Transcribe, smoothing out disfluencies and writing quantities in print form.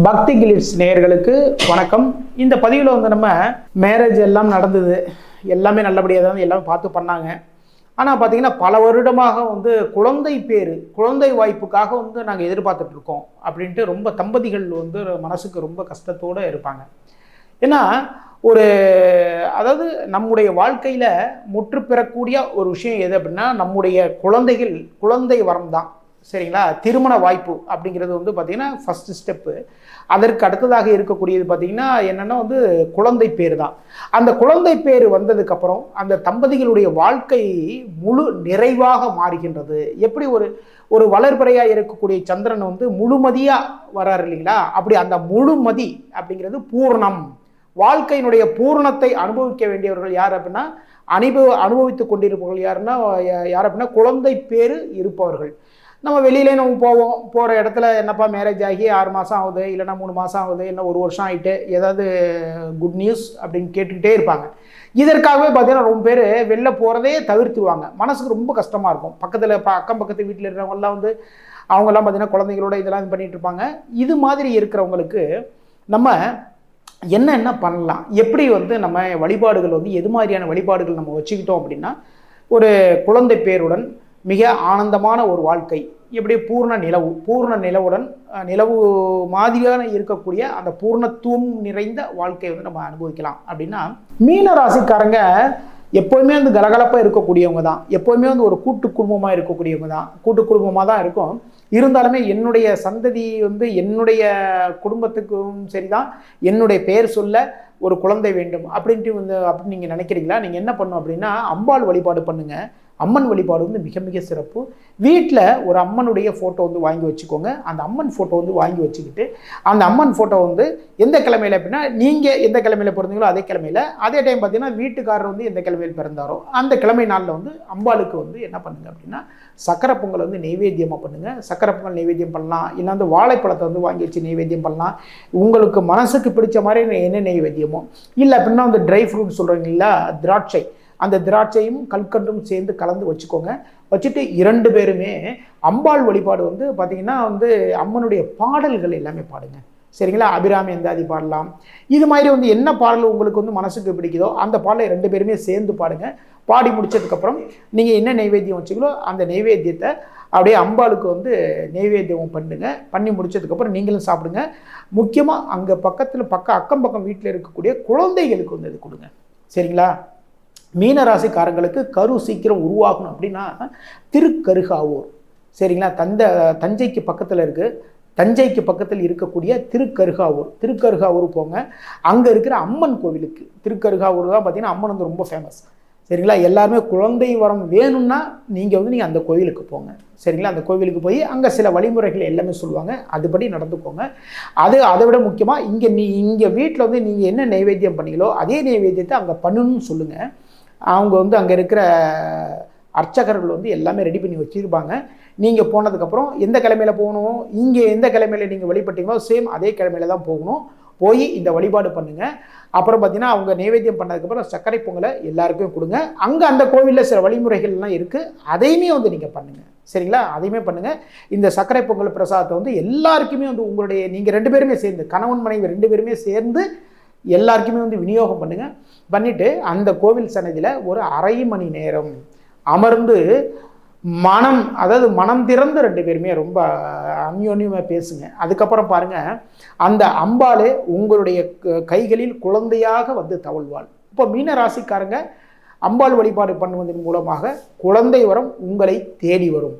பக்தி கிளிட்ஸ் நேயர்களுக்கு வணக்கம். இந்த பதிவில் வந்து நம்ம மேரேஜ் எல்லாம் நடந்தது, எல்லாமே நல்லபடியாக தான் எல்லாமே பார்த்து பண்ணாங்க. ஆனால் பார்த்தீங்கன்னா பல வருடமாக வந்து குழந்தை வாய்ப்புக்காக வந்து நாங்கள் எதிர்பார்த்துட்டு இருக்கோம் அப்படின்ட்டு ரொம்ப தம்பதிகள் வந்து மனசுக்கு ரொம்ப கஷ்டத்தோடு இருப்பாங்க. ஏன்னா அதாவது நம்முடைய வாழ்க்கையில் முற்று பெறக்கூடிய ஒரு விஷயம் எது அப்படின்னா நம்முடைய குழந்தை வரம் தான். சரிங்களா? திருமண வாய்ப்பு அப்படிங்கிறது வந்து பார்த்திங்கன்னா ஃபஸ்ட்டு ஸ்டெப்பு. அதற்கு அடுத்ததாக இருக்கக்கூடியது பார்த்திங்கன்னா என்னென்னா வந்து குழந்தை பேர் தான். அந்த குழந்தை பேர் வந்ததுக்கப்புறம் அந்த தம்பதிகளுடைய வாழ்க்கை முழு நிறைவாக மாறுகின்றது. எப்படி ஒரு வளர்பிறையாக இருக்கக்கூடிய சந்திரன் வந்து முழுமதியாக வராரு இல்லைங்களா? அப்படி அந்த முழுமதி அப்படிங்கிறது பூர்ணம். வாழ்க்கையினுடைய பூரணத்தை அனுபவிக்க வேண்டியவர்கள் யார் அப்படின்னா அனுபவித்து கொண்டிருப்பவர்கள் யார் அப்படின்னா குழந்தை பேர் இருப்பவர்கள். நம்ம வெளியிலே போகிற இடத்துல என்னப்பா மேரேஜ் ஆகி 6 மாதம் ஆகுது, இல்லைனா 3 மாதம் ஆகுது, இல்லை 1 வருஷம் ஆகிட்டு ஏதாவது குட் நியூஸ் அப்படின்னு கேட்டுக்கிட்டே இருப்பாங்க. இதற்காகவே பார்த்தீங்கன்னா ரொம்ப பேர் வெளில போகிறதே தவிர்த்துருவாங்க. மனசுக்கு ரொம்ப கஷ்டமாக இருக்கும். அக்கம் பக்கத்து வீட்டில் இருக்கிறவங்கலாம் வந்து அவங்கெல்லாம் பார்த்தீங்கன்னா குழந்தைங்களோட இதெல்லாம் இது பண்ணிகிட்டு இருப்பாங்க. இது மாதிரி இருக்கிறவங்களுக்கு நம்ம என்ன பண்ணலாம், எப்படி வந்து நம்ம வழிபாடுகள் வந்து எது மாதிரியான வழிபாடுகள் நம்ம வச்சுக்கிட்டோம் அப்படின்னா ஒரு குழந்தை பேருடன் மிக ஆனந்தமான ஒரு வாழ்க்கை, எப்படி பூர்ண நிலவுடன் நிலவு மாதிரியான இருக்கக்கூடிய அந்த பூர்ணத்துவம் நிறைந்த வாழ்க்கையை வந்து நம்ம அனுபவிக்கலாம். அப்படின்னா மீன ராசிக்காரங்க எப்போவுமே வந்து கலகலப்பாக இருக்கக்கூடியவங்க தான். எப்போவுமே வந்து ஒரு கூட்டு குடும்பமாக இருக்கக்கூடியவங்க தான். கூட்டு குடும்பமாக தான் இருக்கும். இருந்தாலுமே என்னுடைய சந்ததி வந்து என்னுடைய குடும்பத்துக்கும் சரிதான், என்னுடைய பெயர் சொல்ல ஒரு குழந்தை வேண்டும் அப்படின்னு நீங்கள் நினைக்கிறீங்களா? நீங்கள் என்ன பண்ணணும் அப்படின்னா அம்பாள் வழிபாடு பண்ணுங்கள். அம்மன் வழிபாடு வந்து மிக மிக சிறப்பு. வீட்டில் ஒரு அம்மனுடைய ஃபோட்டோ வந்து வாங்கி வச்சுக்கோங்க. அந்த அம்மன் ஃபோட்டோ வந்து வாங்கி வச்சுக்கிட்டு அந்த அம்மன் ஃபோட்டோ வந்து எந்த கிழமையில் அப்படின்னா நீங்கள் எந்த கிழமையில் பிறந்தீங்களோ அதே கிழமையில், அதே டைம் பார்த்தீங்கன்னா வீட்டுக்காரர் வந்து எந்த கிழமையில் பிறந்தாரோ அந்த கிழமை நாளில் வந்து அம்பாளுக்கு வந்து என்ன பண்ணுங்க அப்படின்னா சக்கரை பொங்கல் வந்து நெய்வேத்தியமாக பண்ணுங்கள். சக்கரை பொங்கல் நெய்வேத்தியம் பண்ணலாம், இல்லை வந்து வாழைப்பழத்தை வந்து வாங்கி வச்சு நெய்வேத்தியம் பண்ணலாம். உங்களுக்கு மனசுக்கு பிடிச்ச மாதிரி என்ன நெய்வேத்தியமோ, இல்லை அப்படின்னா வந்து ட்ரை ஃப்ரூட் சொல்கிறீங்களா, திராட்சை, அந்த திராட்சையும் கல்கண்டும் சேர்ந்து கலந்து வச்சுக்கோங்க. வச்சுட்டு 2 பேருமே அம்பாள் வழிபாடு வந்து பார்த்திங்கன்னா வந்து அம்மனுடைய பாடல்கள் எல்லாமே பாடுங்க. சரிங்களா? அபிராமி எந்தாதி பாடலாம். இது மாதிரி வந்து என்ன பாடல் உங்களுக்கு வந்து மனசுக்கு பிடிக்குதோ அந்த பாடலை 2 பேருமே சேர்ந்து பாடுங்க. பாடி முடிச்சதுக்கப்புறம் நீங்கள் என்ன நெய்வேத்தியம் வச்சுங்களோ அந்த நெய்வேத்தியத்தை அப்படியே அம்பாளுக்கு வந்து நெய்வேத்தியம் பண்ணுங்க. பண்ணி முடிச்சதுக்கப்புறம் நீங்களும் சாப்பிடுங்க. முக்கியமாக அங்கே அக்கம் பக்கம் வீட்டில் இருக்கக்கூடிய குழந்தைகளுக்கு வந்து இது கொடுங்க. சரிங்களா? மீனராசிக்காரங்களுக்கு கரு சீக்கிரம் உருவாகணும் அப்படின்னா திருக்கருகாவூர், சரிங்களா? தஞ்சைக்கு பக்கத்தில் இருக்கக்கூடிய திருக்கருகாவூர் போங்க. அங்கே இருக்கிற அம்மன் கோவிலுக்கு, திருக்கருகாவூர் தான் பார்த்தீங்கன்னா அம்மன் வந்து ரொம்ப ஃபேமஸ். சரிங்களா? எல்லாருமே குழந்தை வரம் வேணும்னா நீங்கள் அந்த கோவிலுக்கு போங்க. சரிங்களா? அந்த கோவிலுக்கு போய் அங்கே சில வழிமுறைகள் எல்லாமே சொல்லுவாங்க, அதுபடி நடந்துக்கோங்க. அதை விட முக்கியமாக இங்கே வீட்டில் வந்து நீங்கள் என்ன நைவேத்தியம் பண்ணீங்களோ அதே நைவேத்தியத்தை அங்கே பண்ணணும்னு சொல்லுங்கள். அவங்க வந்து அங்கே இருக்கிற அர்ச்சகர்கள் வந்து எல்லாமே ரெடி பண்ணி வச்சுருப்பாங்க. நீங்கள் போனதுக்கப்புறம் எந்த கிழமையில் போகணும், இங்கே எந்த கிழமையில் நீங்கள் வழிபட்டீங்களோ சேம் அதே கிழமையில் தான் போகணும். போய் இந்த வழிபாடு பண்ணுங்கள். அப்புறம் பார்த்தீங்கன்னா அவங்க நைவேத்தியம் பண்ணதுக்கப்புறம் சர்க்கரை பொங்கலை எல்லாருக்கும் கொடுங்க. அங்கே அந்த கோவிலில் சில வழிமுறைகள்லாம் இருக்குது, அதையுமே வந்து நீங்கள் பண்ணுங்கள். சரிங்களா? அதையுமே பண்ணுங்கள். இந்த சர்க்கரை பொங்கல் பிரசாதத்தை வந்து எல்லாருக்குமே வந்து நீங்கள் 2 பேருமே சேர்ந்து, கணவன் மனைவி 2 பேருமே சேர்ந்து எல்லாருக்குமே வந்து விநியோகம் பண்ணுங்கள். பண்ணிவிட்டு அந்த கோவில் சன்னதியில் ஒரு அரை மணி நேரம் அமர்ந்து மனம் திறந்து 2 பேருமே ரொம்ப அந்யோன்யமாக பேசுங்க. அதுக்கப்புறம் பாருங்கள், அந்த அம்பாளே உங்களுடைய கைகளில் குழந்தையாக வந்து தவழ்வாள். இப்போ மீன ராசிக்காரங்க அம்பாள் வழிபாடு பண்ணுவதன் மூலமாக குழந்தை வரம் உங்களை தேடி வரும்.